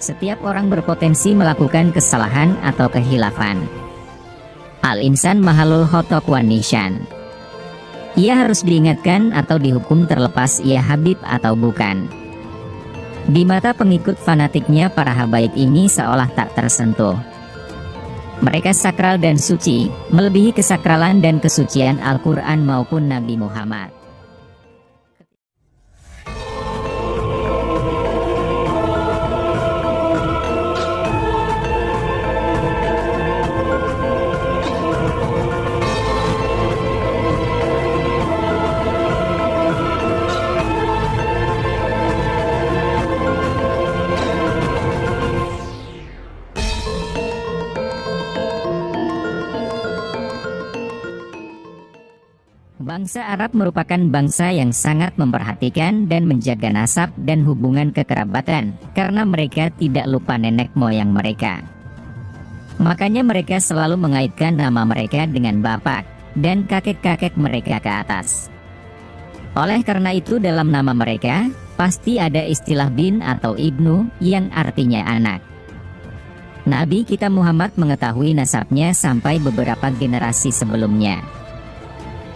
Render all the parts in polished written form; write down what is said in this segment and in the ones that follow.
Setiap orang berpotensi melakukan kesalahan atau kehilafan. Al-insan mahalul khotok wan nisyan. Ia harus diingatkan atau dihukum terlepas ia habib atau bukan. Di mata pengikut fanatiknya, para habaib ini seolah tak tersentuh. Mereka sakral dan suci, melebihi kesakralan dan kesucian Al-Quran maupun Nabi Muhammad. Bangsa Arab merupakan bangsa yang sangat memperhatikan dan menjaga nasab dan hubungan kekerabatan, karena mereka tidak lupa nenek moyang mereka. Makanya mereka selalu mengaitkan nama mereka dengan bapak dan kakek-kakek mereka ke atas. Oleh karena itu dalam nama mereka, pasti ada istilah bin atau ibnu yang artinya anak. Nabi kita Muhammad mengetahui nasabnya sampai beberapa generasi sebelumnya.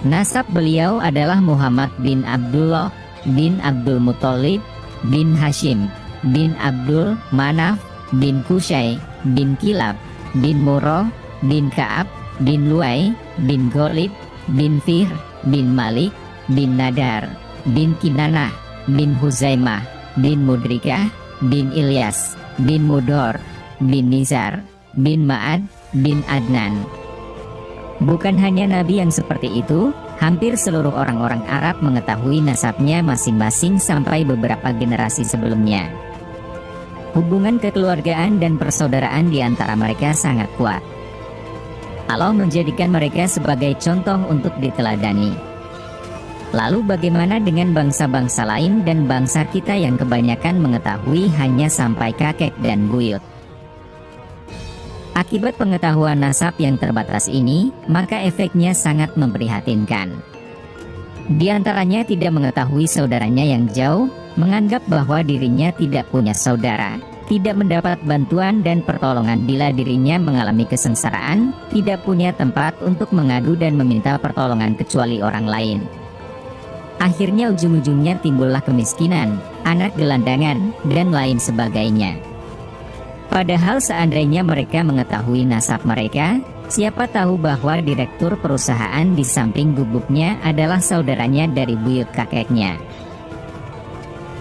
Nasab beliau adalah Muhammad bin Abdullah, bin Abdul Muthalib, bin Hashim, bin Abdul Manaf, bin Qusay, bin Kilab, bin Murrah, bin Ka'ab, bin Luay, bin Ghalib, bin Fihr, bin Malik, bin Nadar, bin Kinanah, bin Huzaimah, bin Mudrikah, bin Ilyas, bin Mudor, bin Nizar, bin Ma'ad, bin Adnan. Bukan hanya Nabi yang seperti itu, hampir seluruh orang-orang Arab mengetahui nasabnya masing-masing sampai beberapa generasi sebelumnya. Hubungan kekeluargaan dan persaudaraan di antara mereka sangat kuat. Allah menjadikan mereka sebagai contoh untuk diteladani. Lalu bagaimana dengan bangsa-bangsa lain dan bangsa kita yang kebanyakan mengetahui hanya sampai kakek dan buyut? Akibat pengetahuan nasab yang terbatas ini, maka efeknya sangat memprihatinkan. Di antaranya tidak mengetahui saudaranya yang jauh, menganggap bahwa dirinya tidak punya saudara, tidak mendapat bantuan dan pertolongan bila dirinya mengalami kesengsaraan, tidak punya tempat untuk mengadu dan meminta pertolongan kecuali orang lain. Akhirnya ujung-ujungnya timbullah kemiskinan, anak gelandangan, dan lain sebagainya. Padahal seandainya mereka mengetahui nasab mereka, siapa tahu bahwa direktur perusahaan di samping gubuknya adalah saudaranya dari buyut kakeknya.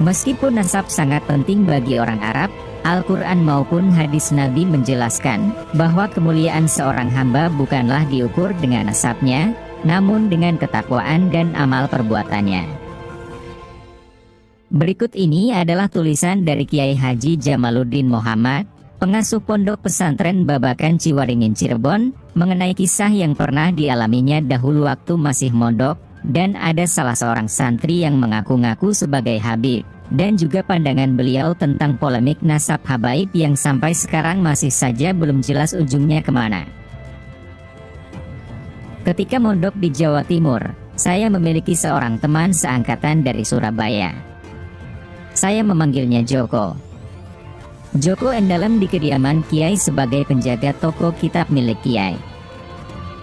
Meskipun nasab sangat penting bagi orang Arab, Al-Quran maupun hadis Nabi menjelaskan bahwa kemuliaan seorang hamba bukanlah diukur dengan nasabnya, namun dengan ketakwaan dan amal perbuatannya. Berikut ini adalah tulisan dari Kiai Haji Jamaluddin Muhammad, pengasuh pondok pesantren Babakan Ciwaringin Cirebon, mengenai kisah yang pernah dialaminya dahulu waktu masih mondok, dan ada salah seorang santri yang mengaku-ngaku sebagai habib, dan juga pandangan beliau tentang polemik nasab habaib yang sampai sekarang masih saja belum jelas ujungnya kemana. Ketika mondok di Jawa Timur, saya memiliki seorang teman seangkatan dari Surabaya. Saya memanggilnya Joko. Joko endalam di kediaman Kiai sebagai penjaga toko kitab milik Kiai.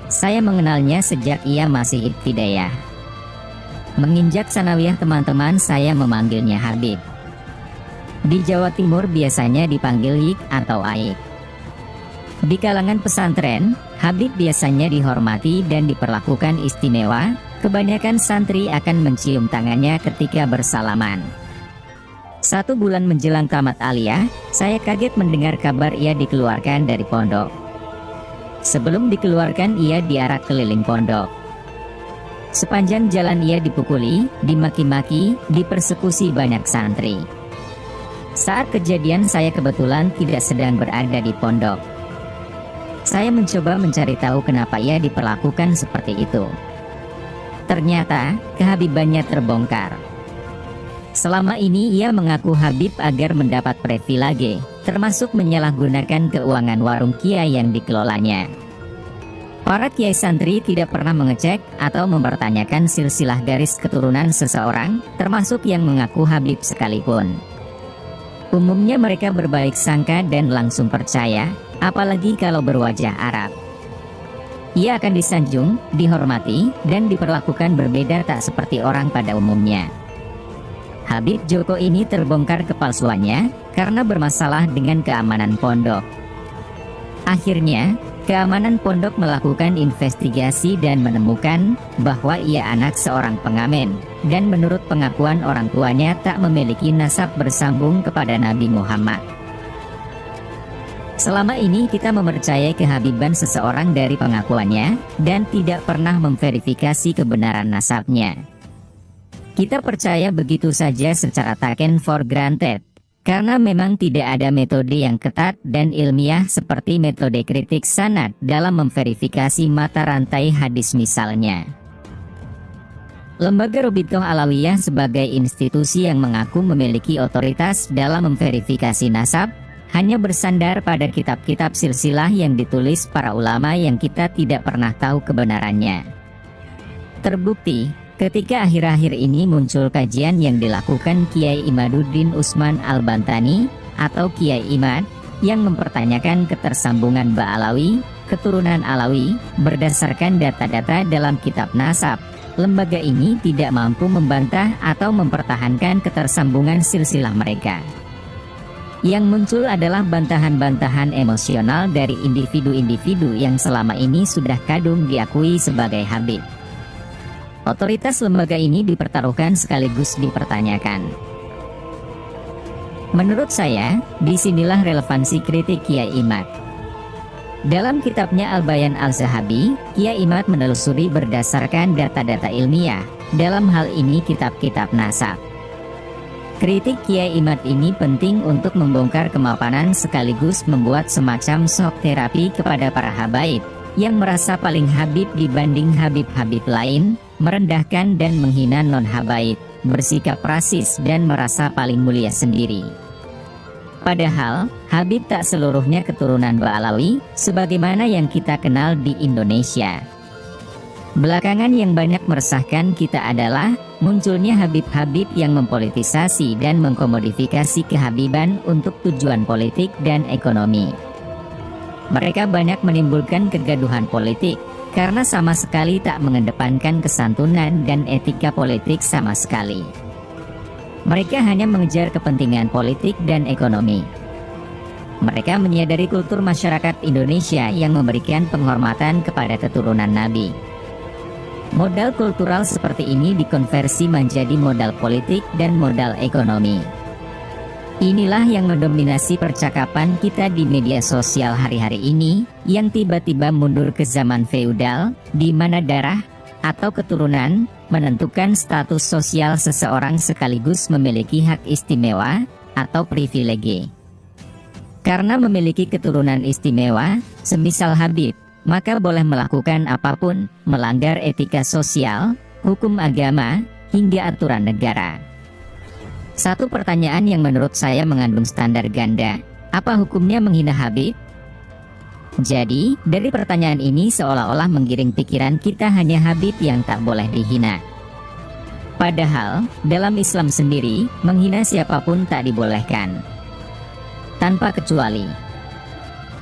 Saya mengenalnya sejak ia masih ibtidaiyah. Menginjak sanawiyah teman-teman saya memanggilnya Habib. Di Jawa Timur biasanya dipanggil Yik atau Aik. Di kalangan pesantren, Habib biasanya dihormati dan diperlakukan istimewa. Kebanyakan santri akan mencium tangannya ketika bersalaman. 1 bulan menjelang tamat aliyah, saya kaget mendengar kabar ia dikeluarkan dari pondok. Sebelum dikeluarkan ia diarak keliling pondok. Sepanjang jalan ia dipukuli, dimaki-maki, dipersekusi banyak santri. Saat kejadian saya kebetulan tidak sedang berada di pondok. Saya mencoba mencari tahu kenapa ia diperlakukan seperti itu. Ternyata, kehabibannya terbongkar. Selama ini ia mengaku habib agar mendapat privilege, termasuk menyalahgunakan keuangan warung kiai yang dikelolanya. Para kiai santri tidak pernah mengecek atau mempertanyakan silsilah garis keturunan seseorang, termasuk yang mengaku habib sekalipun. Umumnya mereka berbaik sangka dan langsung percaya, apalagi kalau berwajah Arab. Ia akan disanjung, dihormati, dan diperlakukan berbeda tak seperti orang pada umumnya. Habib Djoko ini terbongkar kepalsuannya karena bermasalah dengan keamanan pondok. Akhirnya, keamanan pondok melakukan investigasi dan menemukan bahwa ia anak seorang pengamen, dan menurut pengakuan orang tuanya tak memiliki nasab bersambung kepada Nabi Muhammad. Selama ini kita mempercayai kehabiban seseorang dari pengakuannya, dan tidak pernah memverifikasi kebenaran nasabnya. Kita percaya begitu saja secara taken for granted, karena memang tidak ada metode yang ketat dan ilmiah seperti metode kritik sanad dalam memverifikasi mata rantai hadis misalnya. Lembaga Rabithah Alawiyah sebagai institusi yang mengaku memiliki otoritas dalam memverifikasi nasab, hanya bersandar pada kitab-kitab silsilah yang ditulis para ulama yang kita tidak pernah tahu kebenarannya. Terbukti, ketika akhir-akhir ini muncul kajian yang dilakukan Kiai Imaduddin Usman Al-Bantani atau Kiai Imad yang mempertanyakan ketersambungan Ba'alawi, keturunan Alawi, berdasarkan data-data dalam kitab nasab, lembaga ini tidak mampu membantah atau mempertahankan ketersambungan silsilah mereka. Yang muncul adalah bantahan-bantahan emosional dari individu-individu yang selama ini sudah kadung diakui sebagai habib. Otoritas lembaga ini dipertaruhkan sekaligus dipertanyakan. Menurut saya, disinilah relevansi kritik Kiai Imad. Dalam kitabnya Al-Bayan Al-Zahabi, Kiai Imad menelusuri berdasarkan data-data ilmiah, dalam hal ini kitab-kitab nasab. Kritik Kiai Imad ini penting untuk membongkar kemapanan sekaligus membuat semacam shock terapi kepada para habaib yang merasa paling habib dibanding habib-habib lain, merendahkan dan menghina non-habaib, bersikap rasis dan merasa paling mulia sendiri. Padahal, habib tak seluruhnya keturunan Ba'alawi, sebagaimana yang kita kenal di Indonesia. Belakangan yang banyak meresahkan kita adalah munculnya habib-habib yang mempolitisasi dan mengkomodifikasi kehabiban untuk tujuan politik dan ekonomi. Mereka banyak menimbulkan kegaduhan politik, karena sama sekali tak mengedepankan kesantunan dan etika politik sama sekali. Mereka hanya mengejar kepentingan politik dan ekonomi. Mereka menyadari kultur masyarakat Indonesia yang memberikan penghormatan kepada keturunan Nabi. Modal kultural seperti ini dikonversi menjadi modal politik dan modal ekonomi. Inilah yang mendominasi percakapan kita di media sosial hari-hari ini, yang tiba-tiba mundur ke zaman feudal, di mana darah atau keturunan menentukan status sosial seseorang sekaligus memiliki hak istimewa atau privilege. Karena memiliki keturunan istimewa, semisal Habib, maka boleh melakukan apapun, melanggar etika sosial, hukum agama, hingga aturan negara. Satu pertanyaan yang menurut saya mengandung standar ganda, apa hukumnya menghina Habib? Jadi, dari pertanyaan ini seolah-olah menggiring pikiran kita hanya Habib yang tak boleh dihina. Padahal, dalam Islam sendiri, menghina siapapun tak dibolehkan. Tanpa kecuali.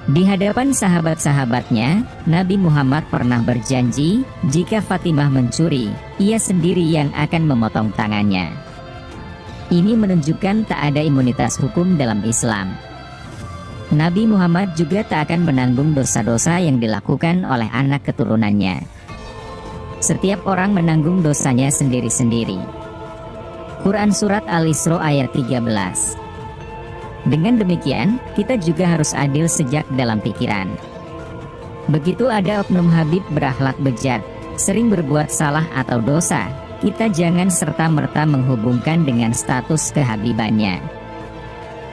Di hadapan sahabat-sahabatnya, Nabi Muhammad pernah berjanji, jika Fatimah mencuri, ia sendiri yang akan memotong tangannya. Ini menunjukkan tak ada imunitas hukum dalam Islam. Nabi Muhammad juga tak akan menanggung dosa-dosa yang dilakukan oleh anak keturunannya. Setiap orang menanggung dosanya sendiri-sendiri. Quran Surat Al-Isra ayat 13. Dengan demikian, kita juga harus adil sejak dalam pikiran. Begitu ada oknum habib berakhlak bejat, sering berbuat salah atau dosa, kita jangan serta-merta menghubungkan dengan status kehabibannya.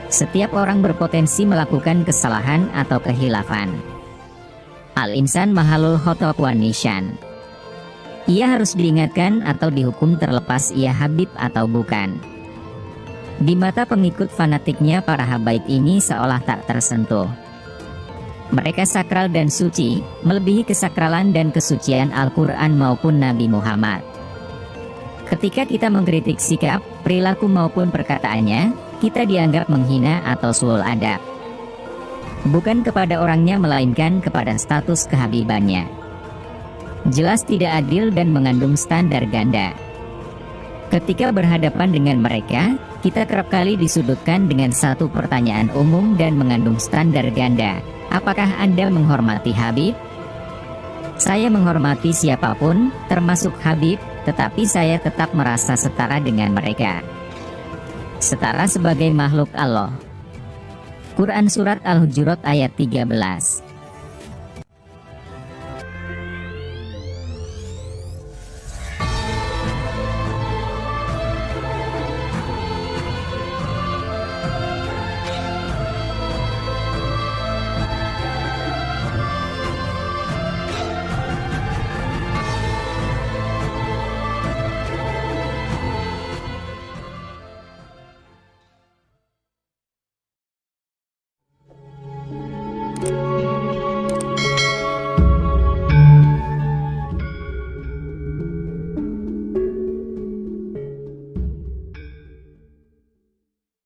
Setiap orang berpotensi melakukan kesalahan atau kehilafan. Al-insan mahalul khotok wan nisyan. Ia harus diingatkan atau dihukum terlepas ia habib atau bukan. Di mata pengikut fanatiknya para habaib ini seolah tak tersentuh. Mereka sakral dan suci, melebihi kesakralan dan kesucian Al-Quran maupun Nabi Muhammad. Ketika kita mengkritik sikap, perilaku maupun perkataannya, kita dianggap menghina atau suul adab. Bukan kepada orangnya melainkan kepada status kehabibannya. Jelas tidak adil dan mengandung standar ganda. Ketika berhadapan dengan mereka, kita kerap kali disudutkan dengan satu pertanyaan umum dan mengandung standar ganda. Apakah Anda menghormati Habib? Saya menghormati siapapun, termasuk Habib, tetapi saya tetap merasa setara dengan mereka. Setara sebagai makhluk Allah. Quran Surat Al-Hujurat ayat 13.